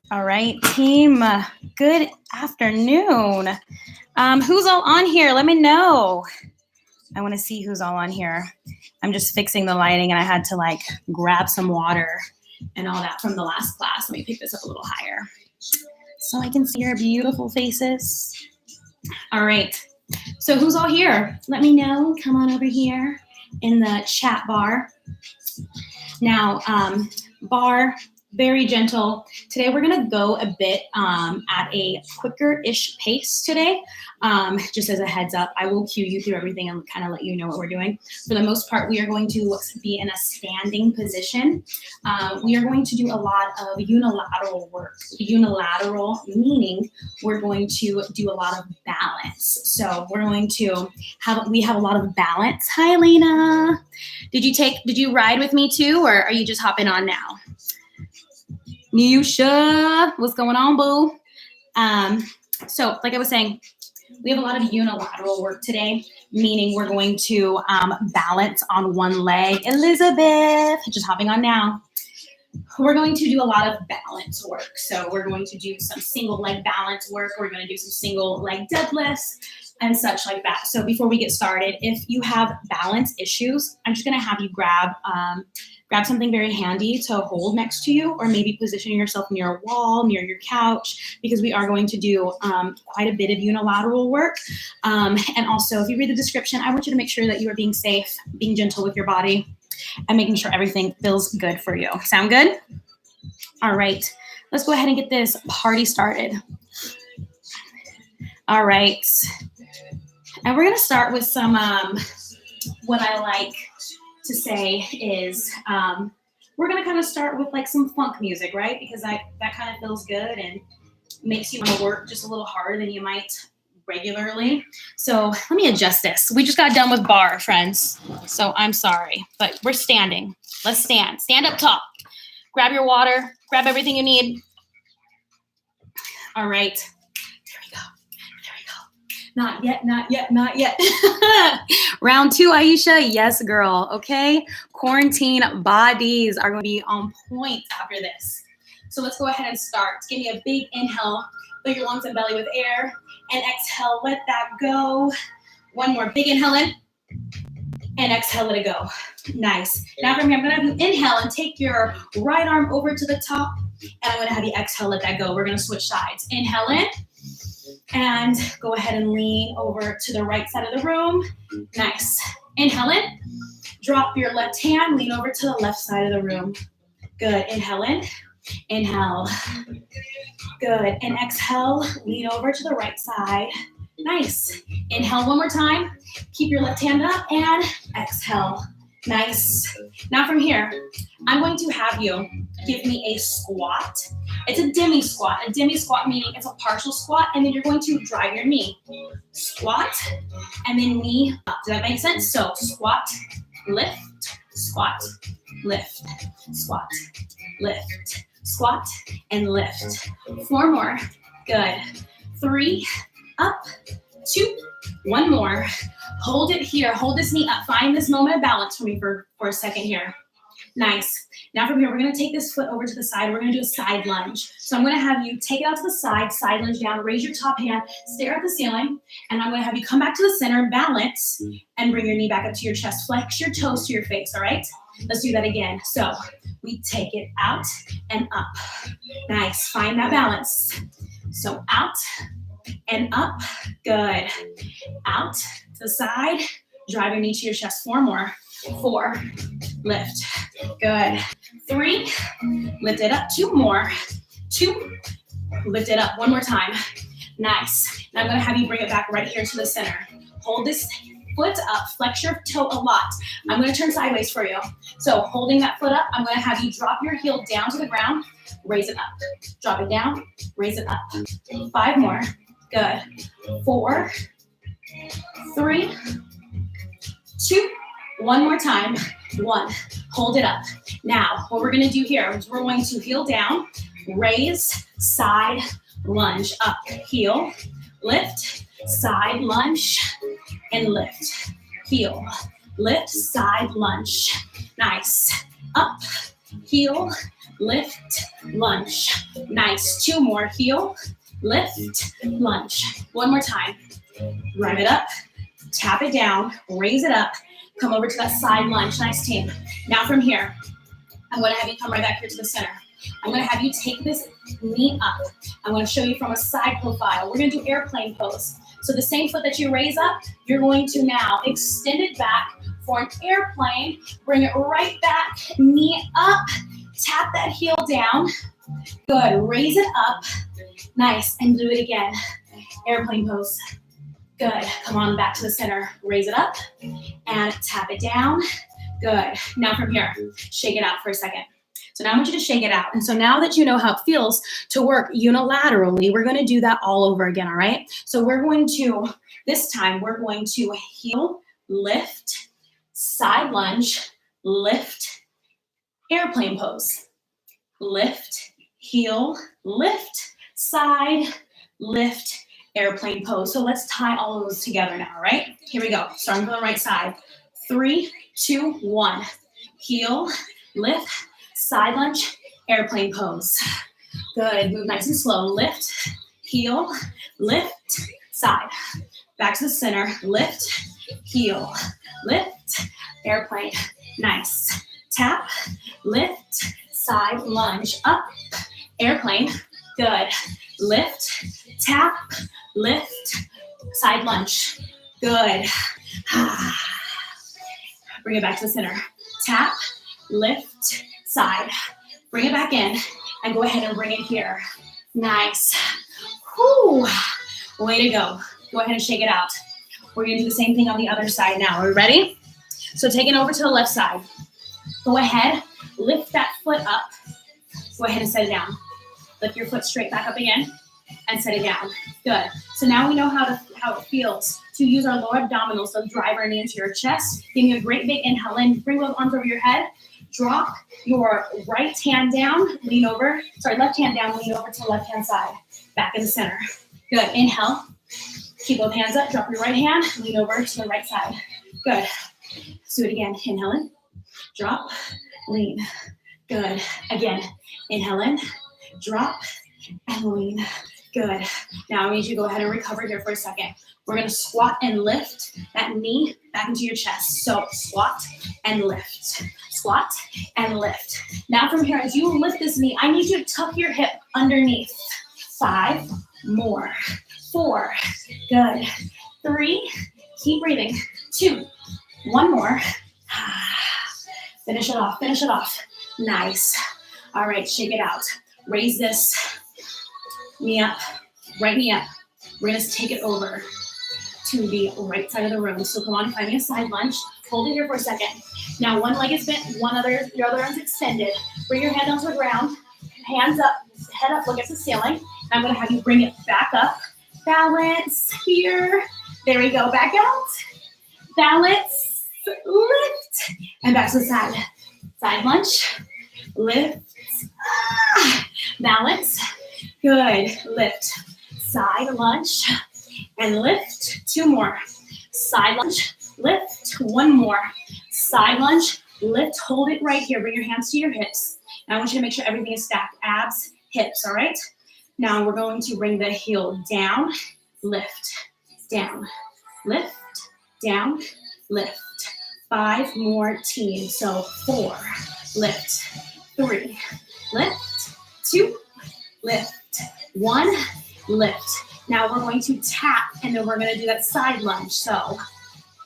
All right, team. Good afternoon. Who's all on here? Let me know. I want to see who's all on here. I'm just fixing the lighting and I had to grab some water and all that from the last class. Let me pick this up a little higher so I can see your beautiful faces. All right. So who's all here? Let me know. Come on over here in the chat bar. Now, bar, very gentle. Today we're gonna go a bit at a quicker-ish pace today. Just as a heads up, I will cue you through everything and kind of let you know what we're doing. For the most part, we are going to be in a standing position. We are going to do a lot of unilateral work. Unilateral meaning we're going to do a lot of balance. So we're going to have a lot of balance. Hi, Lena. Did you ride with me too, or are you just hopping on now? Nusha, what's going on, boo? So like I was saying, we have a lot of unilateral work today, meaning we're going to balance on one leg. Elizabeth, just hopping on now. We're going to do a lot of balance work. So we're going to do some single leg balance work. We're going to do some single leg deadlifts and such like that. So before we get started, if you have balance issues, I'm just going to have you grab something very handy to hold next to you, or maybe position yourself near a wall, near your couch, because we are going to do quite a bit of unilateral work. And also, if you read the description, I want you to make sure that you are being safe, being gentle with your body, and making sure everything feels good for you. Sound good? All right, let's go ahead and get this party started. All right, and we're gonna start with some, what I like to say is, we're gonna kind of start with some funk music, right? Because that kind of feels good and makes you want to work just a little harder than you might regularly. So let me adjust this. We just got done with bar, friends. So I'm sorry, but we're standing. Let's stand. Stand up tall. Grab your water. Grab everything you need. All right. Here we go. There we go. Not yet, not yet, not yet. Round 2, Aisha. Yes, girl. Okay. Quarantine bodies are going to be on point after this. So let's go ahead and start. Give me a big inhale. Fill your lungs and belly with air. And exhale, let that go. One more big inhale in. And exhale, let it go. Nice. Now from here, I'm going to have you inhale and take your right arm over to the top. And I'm going to have you exhale, let that go. We're going to switch sides. Inhale in. And go ahead and lean over to the right side of the room. Nice. Inhale in. Drop your left hand. Lean over to the left side of the room. Good. Inhale in. Inhale. Good. And exhale, lean over to the right side. Nice. Inhale one more time. Keep your left hand up and exhale. Nice. Now from here, I'm going to have you give me a squat. It's a demi squat. A demi squat meaning it's a partial squat, and then you're going to drive your knee. Squat, and then knee up. Does that make sense? So squat, lift, squat, lift, squat, lift, squat, and lift. 4 more. Good. 3, up, 2, 1 more. Hold it here. Hold this knee up. Find this moment of balance for me for a second here. Nice. Now from here, we're going to take this foot over to the side. We're going to do a side lunge. So I'm going to have you take it out to the side lunge down, raise your top hand, stare at the ceiling, and I'm going to have you come back to the center, balance, and bring your knee back up to your chest. Flex your toes to your face, all right? Let's do that again. So we take it out and up. Nice. Find that balance. So out and up. Good. Out to the side. Drive your knee to your chest. 4 more. 4. Lift. Good. 3. Lift it up. 2 more. 2. Lift it up. 1 more time. Nice. Now I'm going to have you bring it back right here to the center. Hold this foot up. Flex your toe a lot. I'm going to turn sideways for you. So holding that foot up, I'm going to have you drop your heel down to the ground. Raise it up. Drop it down. Raise it up. 5 more. Good. 4. 3. 2. 1 more time. 1. Hold it up. Now, what we're going to do here is we're going to heel down, raise, side, lunge, up, heel, lift, side, lunge, and lift, heel, lift, side, lunge. Nice. Up, heel, lift, lunge. Nice. 2 more. Heel, lift, lunge. 1 more time. Run it up, tap it down, raise it up, come over to that side lunge. Nice team. Now from here, I'm going to have you come right back here to the center. I'm going to have you take this knee up. I'm going to show you from a side profile. We're going to do airplane pose. So the same foot that you raise up, you're going to now extend it back for an airplane. Bring it right back, knee up, tap that heel down. Good. Raise it up. Nice. And do it again. Airplane pose. Good. Come on back to the center. Raise it up and tap it down. Good. Now from here, shake it out for a second. So now I want you to shake it out. And so now that you know how it feels to work unilaterally, we're going to do that all over again, all right? So we're going to, this time, we're going to heel, lift, side lunge, lift, airplane pose. Lift, heel, lift, side, lift, airplane pose. So let's tie all of those together now, all right? Here we go. Starting from the right side. 3, 2, 1. Heel, lift, side lunge, airplane pose. Good. Move nice and slow. Lift, heel, lift, side. Back to the center. Lift, heel, lift, airplane. Nice. Tap, lift, side lunge, up, airplane. Good. Lift, tap, lift, side lunge. Good. Bring it back to the center. Tap, lift, side. Bring it back in and go ahead and bring it here. Nice. Whew. Way to go. Go ahead and shake it out. We're going to do the same thing on the other side now. Are we ready? So take it over to the left side. Go ahead, lift that foot up. Go ahead and set it down. Lift your foot straight back up again and set it down. Good. So now we know how it feels to use our lower abdominals to drive our knee into your chest. Give me a great big inhale in. Bring those arms over your head. Drop your right hand down. Lean over. Sorry, left hand down. Lean over to the left hand side. Back in the center. Good. Inhale. Keep both hands up. Drop your right hand. Lean over to the right side. Good. Let's do it again. Inhale in. Drop. Lean. Good. Again. Inhale in. Drop and lean. Good. Now I need you to go ahead and recover here for a second. We're going to squat and lift that knee back into your chest. So squat and lift. Squat and lift. Now from here, as you lift this knee, I need you to tuck your hip underneath. 5 more. 4. Good. 3. Keep breathing. 2. 1 more. Finish it off. Finish it off. Nice. All right, shake it out. Raise this knee up, right knee up. We're going to take it over to the right side of the room. So come on, find me a side lunge. Hold it here for a second. Now one leg is bent, your other arm's extended. Bring your hand down to the ground, hands up, head up, look at the ceiling. And I'm going to have you bring it back up. Balance here. There we go. Back out. Balance. Lift. And back to the side. Side lunge. Lift. Balance. Good. Lift. Side lunge. And lift. 2 more. Side lunge. Lift. 1 more. Side lunge. Lift. Hold it right here. Bring your hands to your hips. Now I want you to make sure everything is stacked. Abs, hips, all right? Now we're going to bring the heel down, lift, down, lift, down, lift. 5 more team. So 4, lift, 3, lift, 2, lift, 1, lift. Now we're going to tap, and then we're going to do that side lunge. So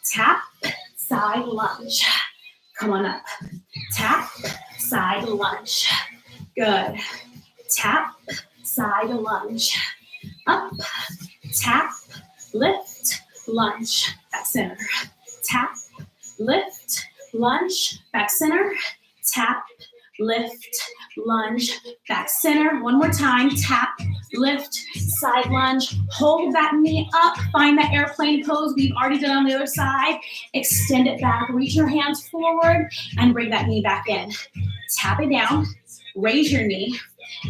tap, side lunge. Come on up. Tap, side lunge. Good. Tap, side lunge. Up, tap, lift, lunge. Back center. Tap, lift, lunge. Back center. Tap, lift, lunge. Back center. One more time. Tap, lift, side lunge. Hold that knee up. Find that airplane pose we've already done on the other side. Extend it back. Reach your hands forward and bring that knee back in. Tap it down. Raise your knee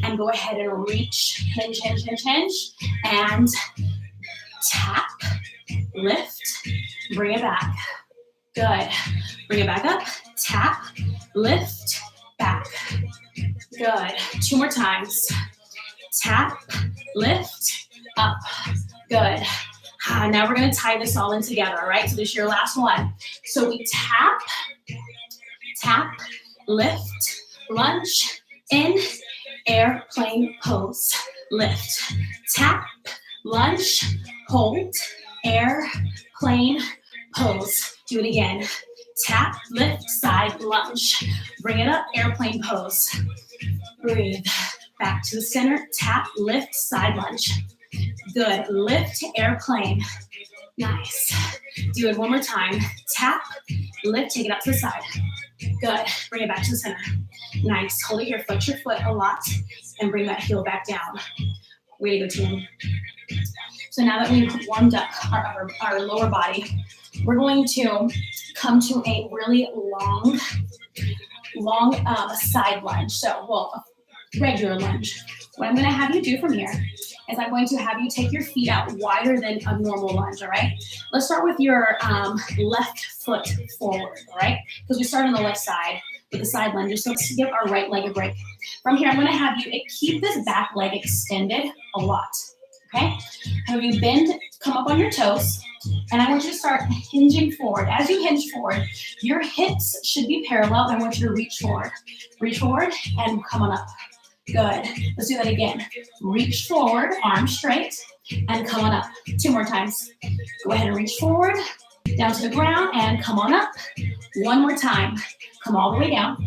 and go ahead and reach. Hinge, hinge, hinge, hinge. And tap, lift, bring it back. Good. Bring it back up. Tap, lift, back. Good. 2 more times. Tap, lift, up. Good. Now we're going to tie this all in together, all right? So this is your last one. So we tap, tap, lift, lunge, in, airplane pose, lift, tap, lunge, hold, airplane pose. Do it again. Tap, lift, side lunge. Bring it up, airplane pose. Breathe. Back to the center. Tap, lift, side lunge. Good. Lift, airplane. Nice. Do it one more time. Tap, lift, take it up to the side. Good. Bring it back to the center. Nice. Hold it here. Flex your foot a lot and bring that heel back down. Way to go, team. So now that we've warmed up our lower body, we're going to come to a really long side lunge. So, well, a regular lunge. What I'm going to have you do from here is I'm going to have you take your feet out wider than a normal lunge, all right? Let's start with your left foot forward, all right? Because we start on the left side with the side lunges, so let's give our right leg a break. From here, I'm going to have you keep this back leg extended a lot, okay? Have you bend, come up on your toes, and I want you to start hinging forward. As you hinge forward, your hips should be parallel. I want you to reach forward. Reach forward and come on up. Good. Let's do that again. Reach forward, arms straight, and come on up. 2 more times. Go ahead and reach forward, down to the ground, and come on up. 1 more time. Come all the way down,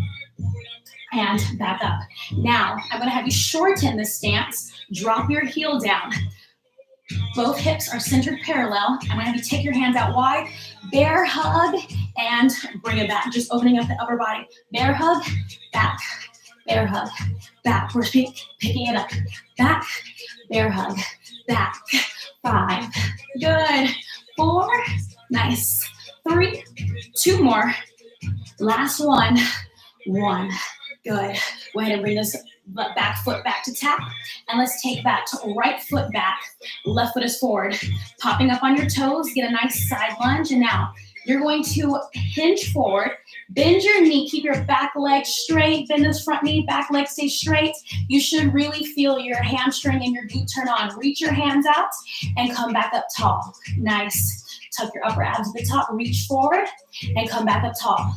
and back up. Now, I'm going to have you shorten the stance. Drop your heel down. Both hips are centered parallel. I'm going to have you take your hands out wide, bear hug, and bring it back. Just opening up the upper body. Bear hug, back, bear hug, back. We're picking it up. Back, bear hug, back. 5. Good. 4. Nice. 3. 2 more. Last one. 1. Good. Go ahead and bring this back foot back to tap. And let's take that right foot back. Left foot is forward. Popping up on your toes. Get a nice side lunge. And now you're going to hinge forward. Bend your knee. Keep your back leg straight. Bend this front knee. Back leg stay straight. You should really feel your hamstring and your glute turn on. Reach your hands out and come back up tall. Nice. Tuck your upper abs at the top. Reach forward and come back up tall.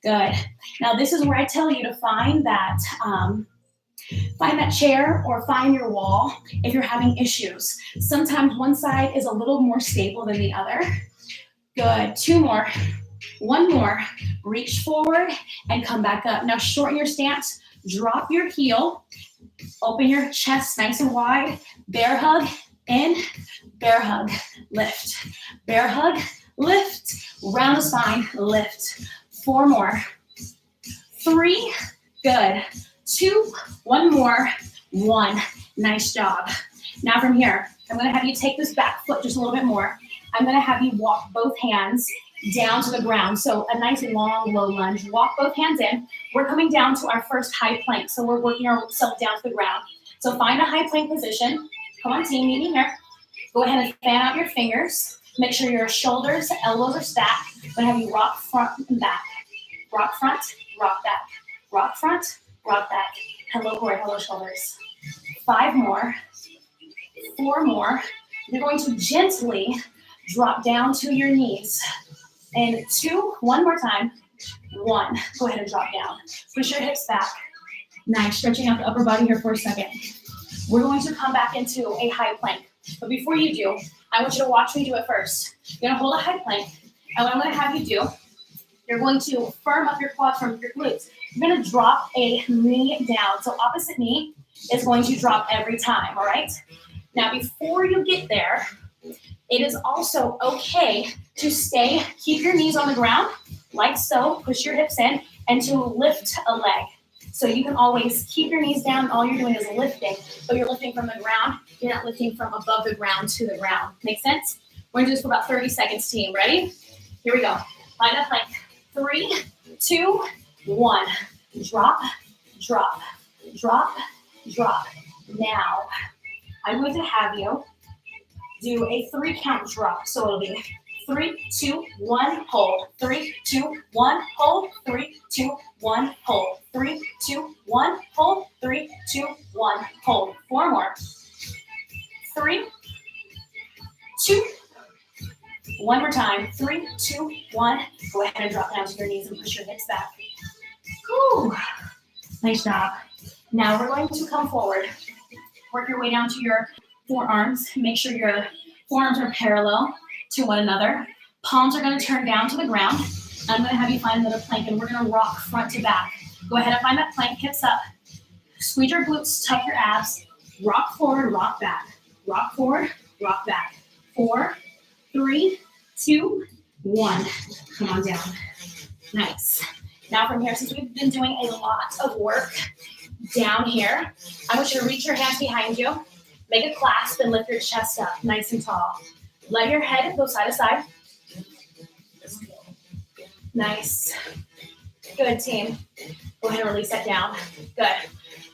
Good. Now this is where I tell you to find that chair or find your wall if you're having issues. Sometimes one side is a little more stable than the other. Good. 2 more. 1 more. Reach forward and come back up. Now shorten your stance. Drop your heel. Open your chest nice and wide. Bear hug. In. Bear hug. Lift. Bear hug. Lift. Round the spine. Lift. 4 more. 3. Good. 2. 1 more. 1. Nice job. Now from here, I'm going to have you take this back foot just a little bit more. I'm going to have you walk both hands down to the ground. So a nice long low lunge. Walk both hands in. We're coming down to our first high plank. So we're working ourselves down to the ground. So find a high plank position. Come on, team, meet me here. Go ahead and fan out your fingers. Make sure your shoulders, elbows are stacked. I'm going to have you rock front and back. Rock front, rock back. Rock front, rock back. Hello core, hello shoulders. 5 more. 4 more. You're going to gently drop down to your knees. And 2, 1 more time. 1. Go ahead and drop down. Push your hips back. Nice. Stretching out the upper body here for a second. We're going to come back into a high plank. But before you do, I want you to watch me do it first. You're going to hold a high plank. And what I'm going to have you do, you're going to firm up your quads from your glutes. You're going to drop a knee down. So opposite knee is going to drop every time, all right? Now, before you get there, it is also okay to keep your knees on the ground, like so, push your hips in, and to lift a leg. So you can always keep your knees down. All you're doing is lifting, but you're lifting from the ground. You're not lifting from above the ground to the ground. Make sense? We're going to do this for about 30 seconds, team. Ready? Here we go. Line up plank. 3, 2, 1. Drop, drop, drop, drop. Now, I'm going to have you do a 3 count drop. So it'll be 3, 2, 1, hold. 3, 2, 1, hold. 3, 2, 1, hold. 3, 2, 1, hold. 3, 2, 1, hold. 4 more. 3, 2, one more time. 3, 2, 1. Go ahead and drop down to your knees and push your hips back. Whew. Nice job. Now we're going to come forward. Work your way down to your forearms. Make sure your forearms are parallel to one another. Palms are going to turn down to the ground. I'm going to have you find another plank, and we're going to rock front to back. Go ahead and find that plank, hips up. Squeeze your glutes, tuck your abs. Rock forward, rock back. Rock forward, rock back. 4, 3, 2, 1. Come on down. Nice. Now from here, since we've been doing a lot of work down here, I want you to reach your hands behind you. Make a clasp and lift your chest up nice and tall. Let your head go side to side. Nice. Good, team. Go ahead and release that down. Good.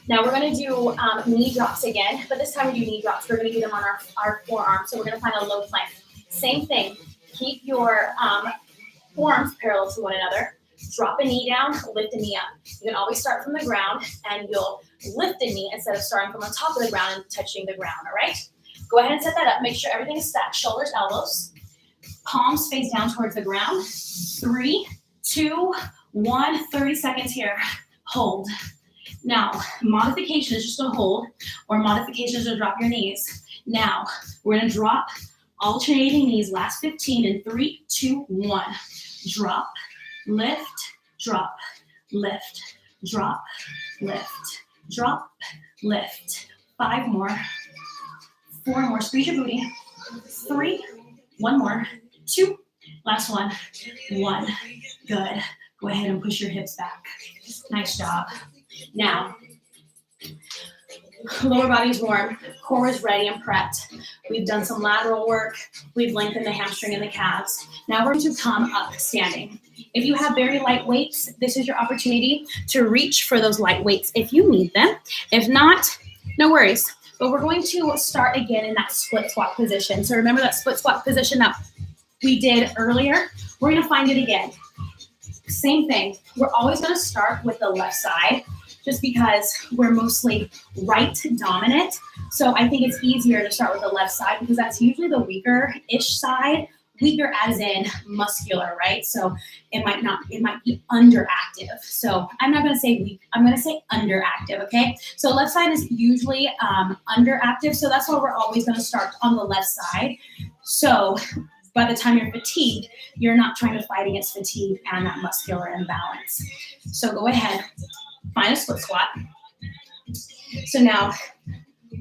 Now we're going to do knee drops again, but this time we do knee drops. We're going to do them on our forearms, so we're going to find a low plank. Same thing. Keep your forearms parallel to one another. Drop a knee down, lift a knee up. You can always start from the ground, and you'll lift the knee instead of starting from the top of the ground and touching the ground, all right? Go ahead and set that up. Make sure everything is stacked. Shoulders, elbows. Palms face down towards the ground. 3, 2, 1. 30 seconds here. Hold. Now, modification is just a hold, or modification is to drop your knees. Now, we're going to drop alternating knees. Last 15 in 3, 2, 1. Drop, lift, drop, lift, drop, lift, drop, lift. 5 more. 4 more. Squeeze your booty. 3, 1 more. 2. Last one. 1. Good. Go ahead and push your hips back. Nice job. Now, lower body's warm, core is ready and prepped. We've done some lateral work. We've lengthened the hamstring and the calves. Now we're going to come up standing. If you have very light weights, this is your opportunity to reach for those light weights if you need them. If not, no worries. But we're going to start again in that split squat position. So remember that split squat position that we did earlier? We're going to find it again. Same thing. We're always going to start with the left side, just because we're mostly right dominant. So I think it's easier to start with the left side because that's usually the weaker-ish side. Weaker as in muscular, right? So it might be underactive. So I'm not gonna say weak, I'm gonna say underactive, okay? So left side is usually underactive. So that's why we're always gonna start on the left side. So by the time you're fatigued, you're not trying to fight against fatigue and that muscular imbalance. So go ahead. Find a split squat. So now,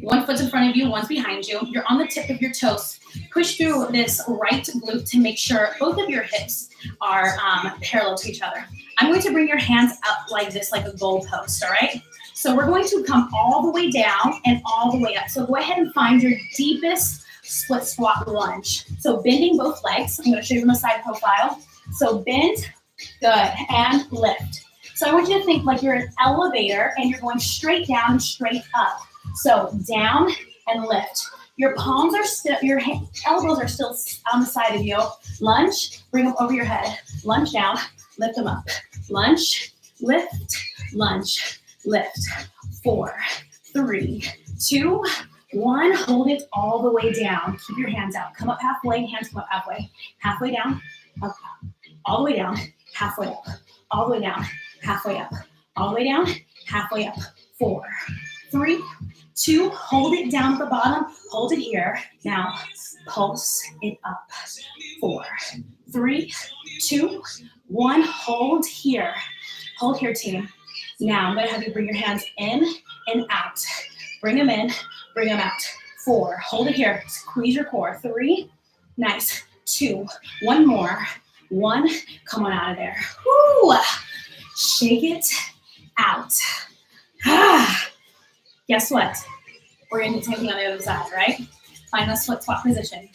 one foot's in front of you, one's behind you. You're on the tip of your toes. Push through this right glute to make sure both of your hips are parallel to each other. I'm going to bring your hands up like this, like a goalpost, all right? So we're going to come all the way down and all the way up. So go ahead and find your deepest split squat lunge. So bending both legs. I'm going to show you from a side profile. So bend, good, and lift. So I want you to think like you're an elevator and you're going straight down and straight up. So down and lift. Your palms are still, your elbows are still on the side of you. Lunge, bring them over your head. Lunge down, lift them up. Lunge, lift, lunge, lift. 4, 3, 2, 1. Hold it all the way down. Keep your hands out. Come up halfway, hands come up halfway. Halfway down, up, all the way down, halfway up, all the way down. Halfway up, all the way down, halfway up. 4, 3, 2, hold it down at the bottom, hold it here. Now, pulse it up. 4, 3, 2, 1, hold here. Hold here, team. Now, I'm gonna have you bring your hands in and out. Bring them in, bring them out. 4, hold it here, squeeze your core. 3, nice. 2, 1 more. 1, come on out of there. Woo! Shake it out. Guess what? We're going to do the same thing on the other side, right? Find a split squat position.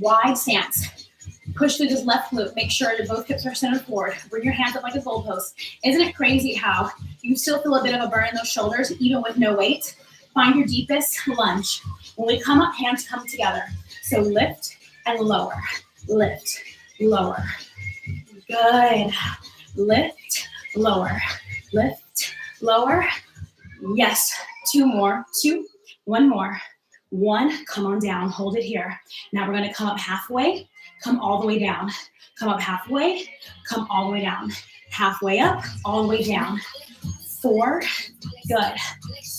Wide stance. Push through this left glute. Make sure that both hips are centered forward. Bring your hands up like a goalpost. Isn't it crazy how you still feel a bit of a burn in those shoulders even with no weight? Find your deepest lunge. When we come up, hands come together. So lift and lower. Lift, lower. Good. Lift, lower. Lift, lower. Yes. 2 more. 2. 1 more. 1. Come on down. Hold it here. Now we're going to come up halfway. Come all the way down. Come up halfway. Come all the way down. Halfway up. All the way down. 4. Good.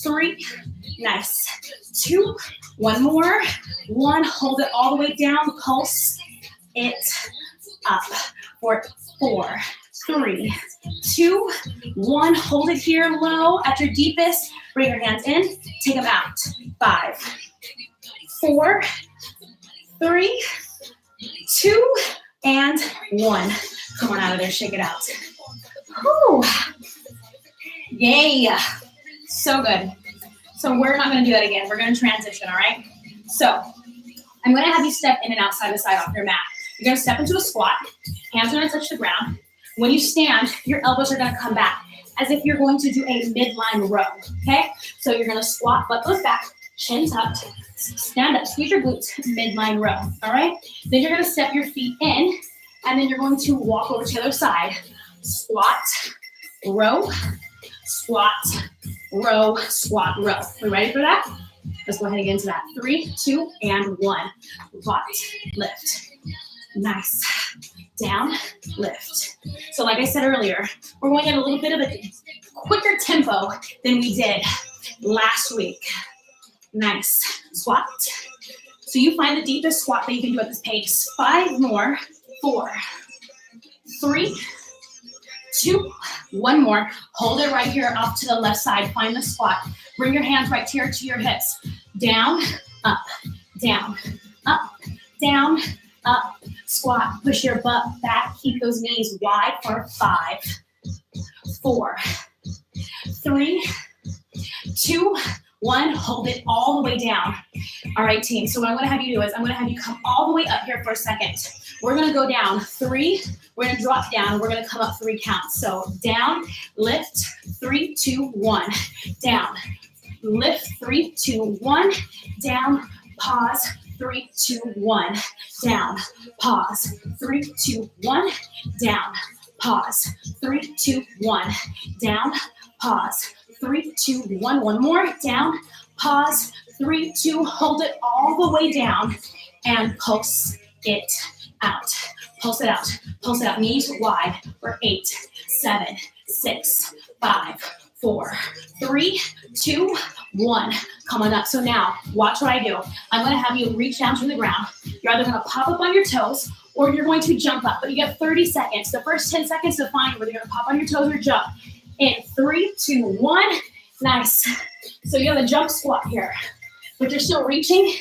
3. Nice. 2. 1 more. 1. Hold it all the way down. Pulse it up. For 4, 3, 2, 1. Hold it here low at your deepest. Bring your hands in. Take them out. 5, 4, 3, 2, and 1. Come on out of there. Shake it out. Whew. Yay. So good. So we're not going to do that again. We're going to transition, all right? So I'm going to have you step in and out side to side off your mat. You're going to step into a squat. Hands are going to touch the ground. When you stand, your elbows are going to come back as if you're going to do a midline row, okay? So you're going to squat, butt goes back, chin tucked, stand up, squeeze your glutes, midline row, all right? Then you're going to step your feet in, and then you're going to walk over to the other side. Squat, row, squat, row, squat, row. We ready for that? Let's go ahead and get into that. 3, 2, and 1. Squat, lift. Nice. Down, lift. So like I said earlier, we're going at a little bit of a quicker tempo than we did last week. Nice. Squat. So you find the deepest squat that you can do at this pace. 5 more. 4, 3, 2, 1 more. Hold it right here off to the left side. Find the squat. Bring your hands right here to your hips. Down, up, down, up, down, up. Squat. Push your butt back. Keep those knees wide for 5, 4, 3, 2, 1. Hold it all the way down. All right, team. So what I'm going to have you do is I'm going to have you come all the way up here for a second. We're going to go down 3. We're going to drop down. We're going to come up 3 counts. So down, lift, 3, 2, 1. Down, lift, 3, 2, 1. Down, pause, 3, 2, 1. Down, pause, 3, 2, 1. Down, pause, 3, 2, 1. Down, pause, 3, 2, 1. 1 more. Down, pause, 3, 2. Hold it all the way down and pulse it out. Pulse it out. Pulse it out. Knees wide for 8, 7, 6, 5, 4, 3, 2, 1. Come on up. So now, watch what I do. I'm going to have you reach down to the ground. You're either going to pop up on your toes or you're going to jump up. But you get 30 seconds. The first 10 seconds to find whether you're going to pop on your toes or jump. In 3, 2, 1. Nice. So you have a jump squat here, but you're still reaching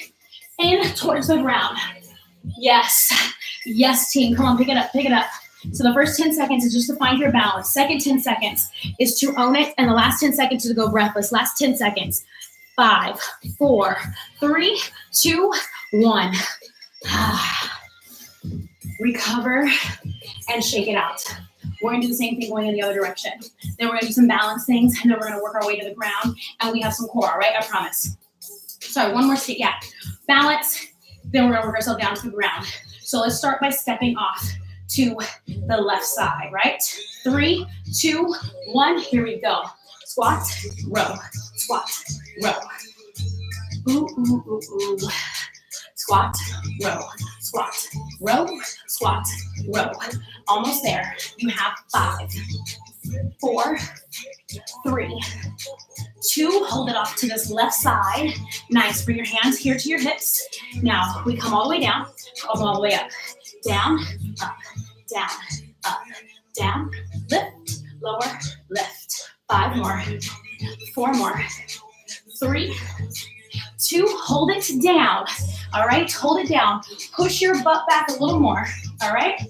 in towards the ground. Yes. Yes, team. Come on, pick it up. Pick it up. So the first 10 seconds is just to find your balance. Second 10 seconds is to own it. And the last 10 seconds is to go breathless. Last 10 seconds. 5, 4, 3, 2, 1. Recover and shake it out. We're going to do the same thing going in the other direction. Then we're going to do some balance things, and then we're going to work our way to the ground, and we have some core, all right? I promise. Sorry, one more step. Yeah. Balance. Then we're going to work ourselves down to the ground. So let's start by stepping off to the left side, right? 3, 2, 1. Here we go. Squat, row, squat, row. Ooh, ooh, ooh, ooh. Squat, row, squat, row, squat, row. Almost there. You have 5, 4, 3, 2. Hold it off to this left side. Nice. Bring your hands here to your hips. Now we come all the way down, come all the way up. Down, up, down, up, down. Lift, lower, lift. 5 more. 4 more. 3, 2. Hold it down. All right. Hold it down. Push your butt back a little more. All right.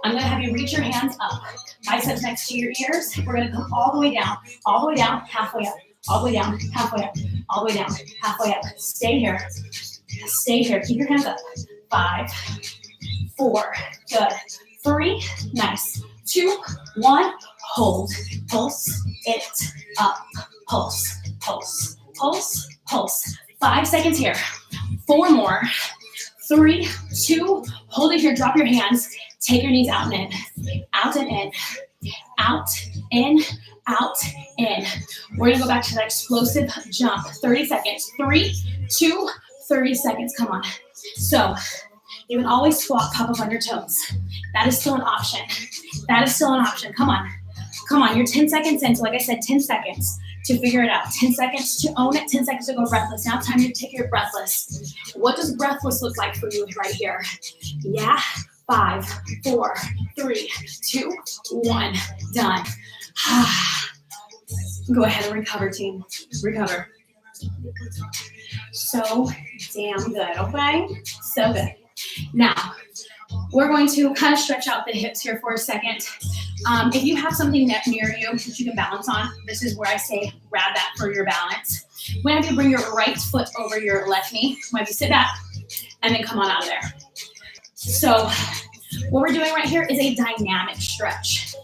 I'm going to have you reach your hands up. Biceps next to your ears. We're going to come all the way down, halfway up, all the way down, halfway up, all the way down, halfway up. Stay here. Stay here. Keep your hands up. 5, 4, good. 3, nice. 2, 1, hold. Pulse it up. Pulse, pulse, pulse, pulse. 5 seconds here. 4 more. 3, 2, hold it here, drop your hands, take your knees out and in, out and in, out, in, out, in. We're gonna go back to that explosive jump, 30 seconds, 3, 2, 30 seconds, come on. So, you can always squat, pop up on your toes. That is still an option. That is still an option, come on. Come on, you're 10 seconds in, so like I said, 10 seconds to figure it out. 10 seconds to own it, 10 seconds to go breathless. Now time to take your breathless. What does breathless look like for you right here? Yeah, 5, 4, 3, 2, 1, done. Go ahead and recover, team. Recover. So damn good, okay? So good. Now, we're going to kind of stretch out the hips here for a second. If you have something near you that you can balance on, this is where I say grab that for your balance. Whenever you bring your right foot over your left knee, maybe sit back and then come on out of there. So what we're doing right here is a dynamic stretch,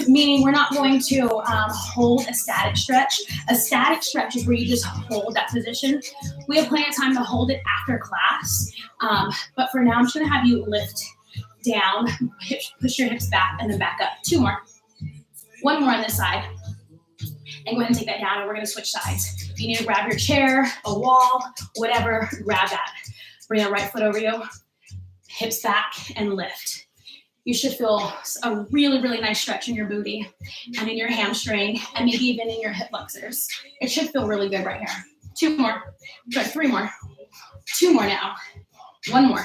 meaning we're not going to hold a static stretch. A static stretch is where you just hold that position. We have plenty of time to hold it after class, but for now I'm just going to have you lift down, push your hips back, and then back up. 2 more. 1 more on this side. And go ahead and take that down, and we're going to switch sides. If you need to grab your chair, a wall, whatever, grab that. Bring the right foot over you, hips back, and lift. You should feel a really, really nice stretch in your booty and in your hamstring and maybe even in your hip flexors. It should feel really good right here. 2 more. Good. 3 more. 2 more now. 1 more.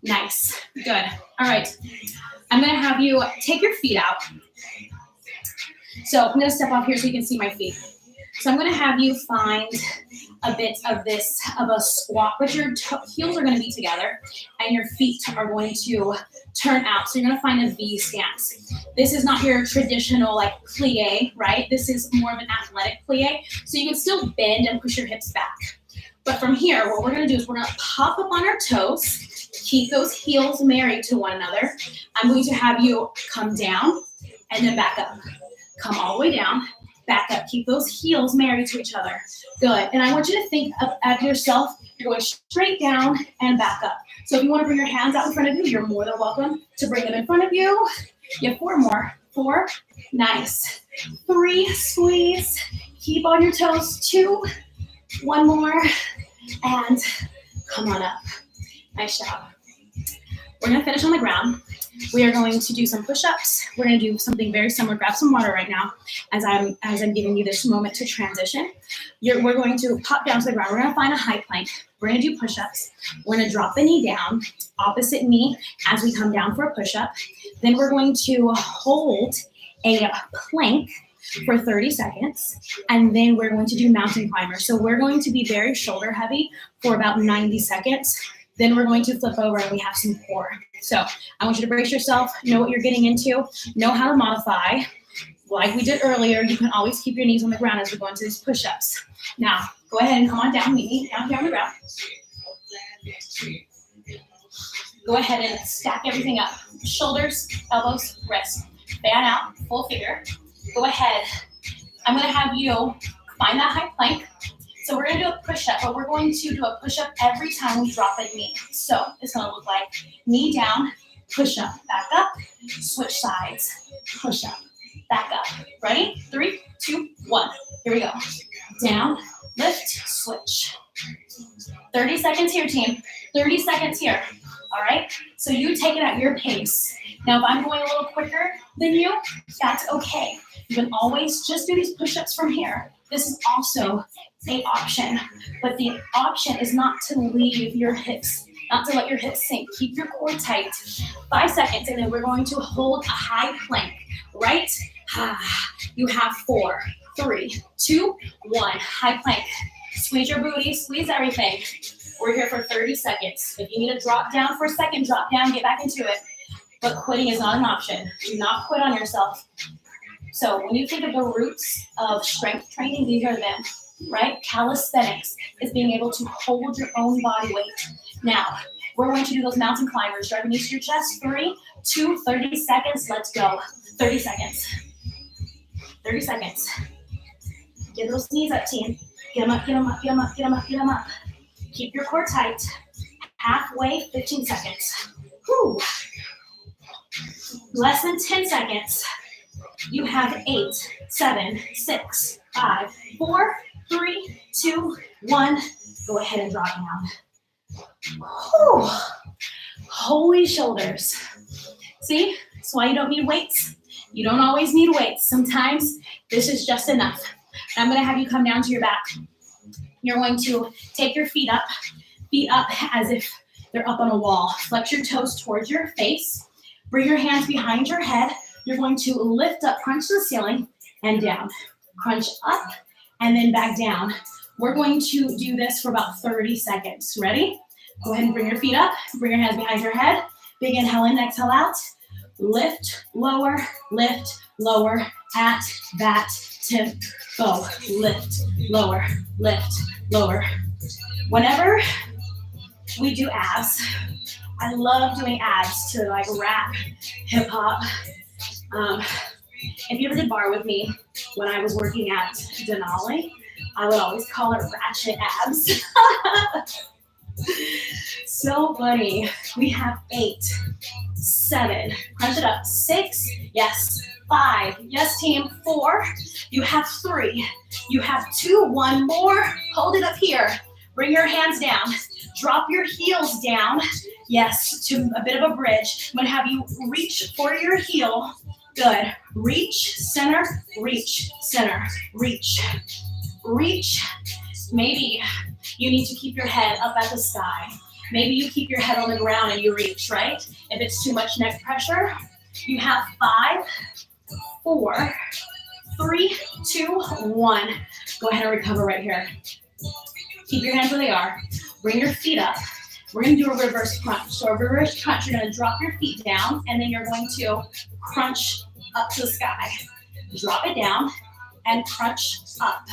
Nice. Good. All right. I'm going to have you take your feet out. So I'm going to step off here so you can see my feet. So I'm going to have you find a bit of this, of a squat, but your heels are going to be together and your feet are going to turn out. So you're going to find a V stance. This is not your traditional like plie, right? This is more of an athletic plie. So you can still bend and push your hips back. But from here, what we're going to do is we're going to pop up on our toes. Keep those heels married to one another. I'm going to have you come down and then back up. Come all the way down, back up. Keep those heels married to each other. Good. And I want you to think of yourself. You're going straight down and back up. So if you want to bring your hands out in front of you, you're more than welcome to bring them in front of you. You have 4 more. 4. Nice. 3. Squeeze. Keep on your toes. 2. 1 more. And come on up. Nice job. We're going to finish on the ground. We are going to do some push-ups. We're going to do something very similar. Grab some water right now as I'm giving you this moment to transition. We're going to pop down to the ground. We're going to find a high plank. We're going to do push-ups. We're going to drop the knee down, opposite knee as we come down for a push-up. Then we're going to hold a plank for 30 seconds, and then we're going to do mountain climber. So we're going to be very shoulder heavy for about 90 seconds. Then we're going to flip over and we have some core. So I want you to brace yourself, know what you're getting into, know how to modify. Like we did earlier, you can always keep your knees on the ground as we go into these push-ups. Now, go ahead and come on down, meet me down here on the ground. Go ahead and stack everything up. Shoulders, elbows, wrists. Fan out, full figure. Go ahead. I'm going to have you find that high plank. So we're going to do a push-up, but we're going to do a push-up every time we drop a knee. So it's going to look like knee down, push-up, back up, switch sides, push-up, back up. Ready? 3, 2, 1. Here we go. Down, lift, switch. 30 seconds here, team. 30 seconds here. All right? So you take it at your pace. Now, if I'm going a little quicker than you, that's okay. You can always just do these push-ups from here. This is also an option, but the option is not to leave your hips, not to let your hips sink. Keep your core tight. 5 seconds, and then we're going to hold a high plank, right? You have 4, 3, 2, 1. High plank. Squeeze your booty, squeeze everything. We're here for 30 seconds. If you need to drop down for a second, drop down, get back into it. But quitting is not an option. Do not quit on yourself. So when you think of the roots of strength training, these are them, right? Calisthenics is being able to hold your own body weight. Now, we're going to do those mountain climbers. Drive knees to your chest. 3, 2, 30 seconds. Let's go. 30 seconds. 30 seconds. Get those knees up, team. Get them up, get them up, get them up, get them up, get them up. Keep your core tight. Halfway, 15 seconds. Whew. Less than 10 seconds. You have 8, 7, 6, 5, 4, 3, 2, 1. Go ahead and drop down. Whew. Holy shoulders. See? That's why you don't need weights. You don't always need weights. Sometimes this is just enough. I'm going to have you come down to your back. You're going to take your feet up as if they're up on a wall. Flex your toes towards your face. Bring your hands behind your head. You're going to lift up, crunch to the ceiling, and down. Crunch up, and then back down. We're going to do this for about 30 seconds. Ready? Go ahead and bring your feet up. Bring your hands behind your head. Big inhale in, exhale out. Lift, lower, at that tempo. Lift, lower, lower. Whenever we do abs, I love doing abs to like rap, hip hop. If you ever did barre with me when I was working at Denali, I would always call it ratchet abs. So funny. We have 8, 7, crunch it up, 6, yes, 5, yes team, 4, you have 3, you have 2, 1 more, hold it up here, bring your hands down, drop your heels down, yes, to a bit of a bridge. I'm going to have you reach for your heel, good, reach, center, reach, maybe you need to keep your head up at the sky. Maybe you keep your head on the ground and you reach, right? If it's too much neck pressure, you have 5, 4, 3, 2, 1. Go ahead and recover right here. Keep your hands where they are. Bring your feet up. We're going to do a reverse crunch. So a reverse crunch, you're going to drop your feet down, and then you're going to crunch up to the sky. Drop it down and crunch up.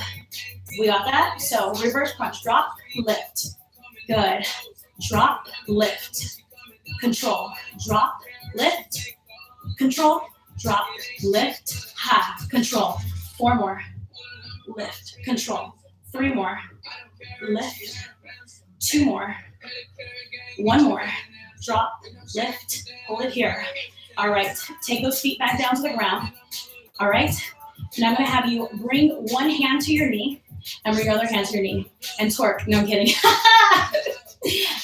We got that? So reverse crunch, drop, lift. Good. Drop, lift. Control. Drop, lift. Control. Drop, lift. Ha. Control. 4 more. Lift. Control. 3 more. Lift. 2 more. 1 more. Drop, lift. Hold it here. All right. Take those feet back down to the ground. All right. Now I'm going to have you bring one hand to your knee and bring your other hand to your knee and twerk. No, I'm kidding.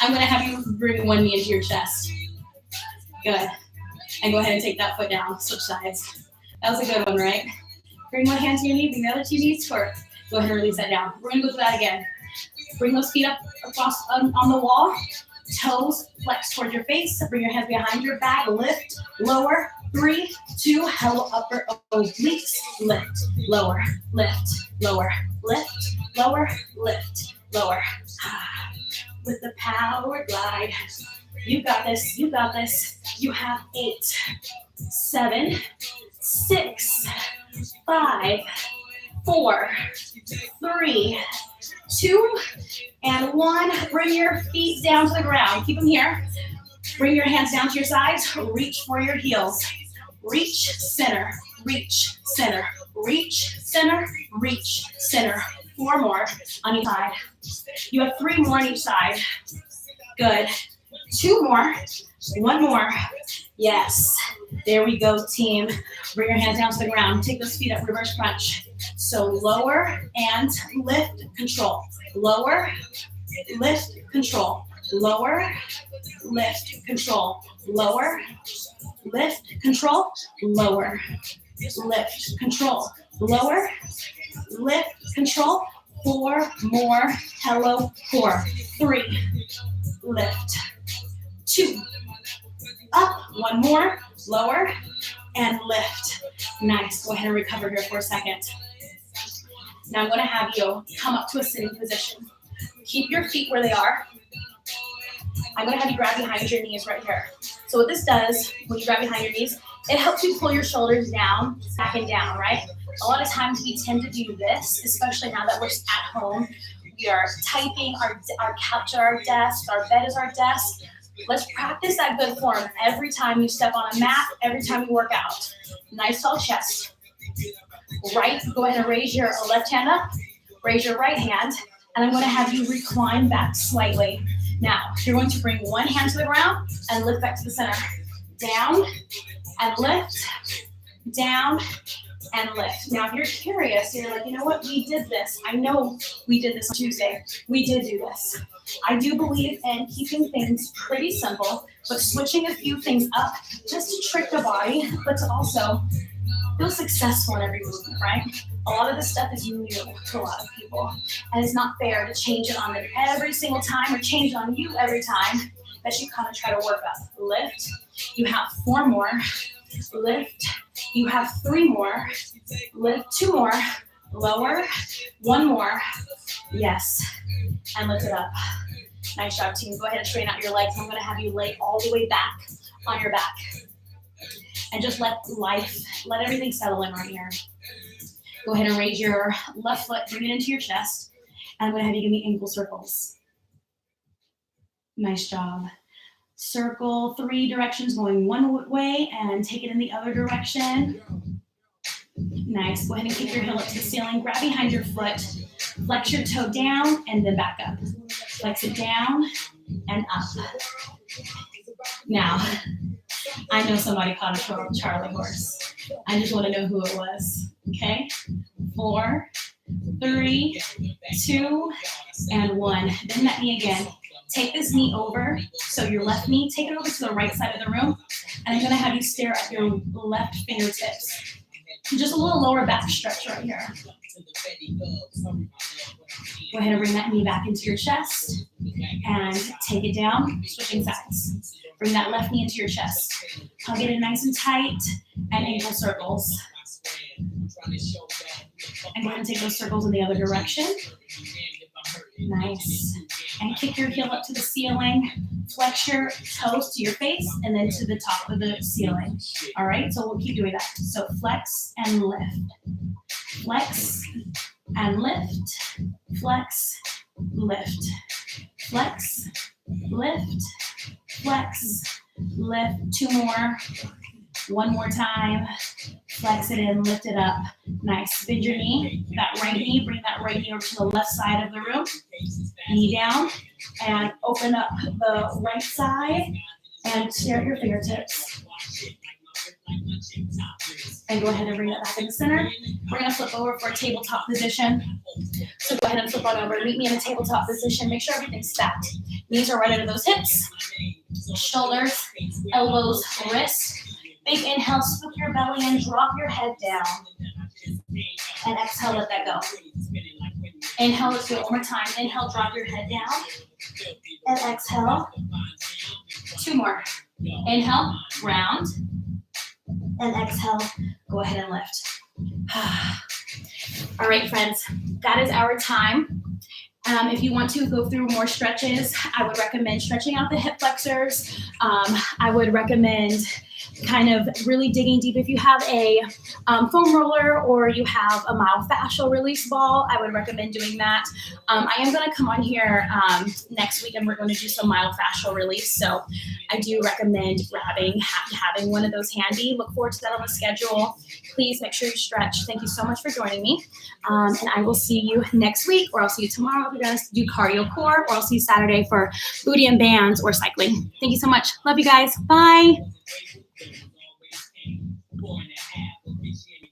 I'm going to have you bring one knee into your chest. Good. And go ahead and take that foot down. Switch sides. That was a good one, right? Bring one hand to your knee, bring the other 2 knees, twerk. Go ahead and release that down. We're going to go through that again. Bring those feet up across on the wall. Toes flex towards your face. Bring your hands behind your back. Lift, lower. 3, 2, hello, upper obliques. Lift, lower, lift, lower, lift, lower, lift, lower. With the power glide. You got this, you got this. You have 8, 7, 6, 5, 4, 3, 2, and 1. Bring your feet down to the ground. Keep them here. Bring your hands down to your sides. Reach for your heels. Reach, center, reach, center, reach, center, reach, center. 4 more on each side. You have 3 more on each side. Good. 2 more. 1 more. Yes. There we go, team. Bring your hands down to the ground. Take those feet up, reverse crunch. So lower and lift, control. Lower, lift, control. Lower, lift, control. Lower, lift, control. Lower, lift, control. Lower, lift, control. 4 more. Hello, 4. 3, lift. 2, up. 1 more. Lower and lift. Nice. Go ahead and recover here for a second. Now I'm going to have you come up to a sitting position. Keep your feet where they are. I'm going to have you grab behind your knees right here. So what this does, when you grab behind your knees, it helps you pull your shoulders down, back and down, right? A lot of times we tend to do this, especially now that we're at home. We are typing, our couch at our desk, our bed is our desk. Let's practice that good form every time you step on a mat, every time you work out. Nice tall chest. Right, go ahead and raise your left hand up, raise your right hand, and I'm going to have you recline back slightly. Now, you're going to bring one hand to the ground and lift back to the center. Down and lift, down and lift. Now, if you're curious, you're like, you know what, we did this. I know we did this on Tuesday. We did do this. I do believe in keeping things pretty simple, but switching a few things up just to trick the body, but to also feel successful in every movement, right? A lot of this stuff is new to a lot of people, and it's not fair to change it on them every single time or change it on you every time that you kind of try to work up. Lift. You have 4 more. Lift. You have 3 more. Lift. 2 more. Lower. 1 more. Yes. And lift it up. Nice job, team. Go ahead and straighten out your legs. I'm going to have you lay all the way back on your back. And just let everything settle in right here. Go ahead and raise your left foot, bring it into your chest. And I'm going to have you give me ankle circles. Nice job. Circle 3 directions going one way and take it in the other direction. Nice. Go ahead and kick your heel up to the ceiling. Grab behind your foot. Flex your toe down and then back up. Flex it down and up. Now, I know somebody caught a Charlie horse. I just want to know who it was. Okay? 4, 3, 2, and 1. Bend that knee again. Take this knee over. So your left knee, take it over to the right side of the room. And I'm going to have you stare at your left fingertips. Just a little lower back stretch right here. Go ahead and bring that knee back into your chest and take it down, switching sides. Bring that left knee into your chest. Hug it in nice and tight and ankle circles. And go ahead and take those circles in the other direction. Nice. And kick your heel up to the ceiling. Flex your toes to your face and then to the top of the ceiling. All right, so we'll keep doing that. So flex and lift. Flex and lift. Flex, lift. Flex, lift. Flex, lift. 2 more. 1 more time. Flex it in, lift it up. Nice. Bend your knee. That right knee, bring that right knee over to the left side of the room. Knee down and open up the right side and stare at your fingertips. And go ahead and bring that back in the center. We're going to flip over for a tabletop position. So go ahead and flip on over. Meet me in a tabletop position. Make sure everything's stacked. Knees are right under those hips. Shoulders, elbows, wrists. Big inhale, scoop your belly in, drop your head down. And exhale, let that go. Inhale, let's do it one more time. Inhale, drop your head down. And exhale. 2 more. Inhale, round. And exhale, go ahead and lift. All right, friends, that is our time. If you want to go through more stretches, I would recommend stretching out the hip flexors. I would recommend kind of really digging deep. If you have a foam roller or you have a myofascial release ball, I would recommend doing that. I am going to come on here next week and we're going to do some myofascial release. So I do recommend having one of those handy. Look forward to that on the schedule. Please make sure you stretch. Thank you so much for joining me. And I will see you next week, or I'll see you tomorrow if you're going to do cardio core, or I'll see you Saturday for booty and bands or cycling. Thank you so much. Love you guys. Bye.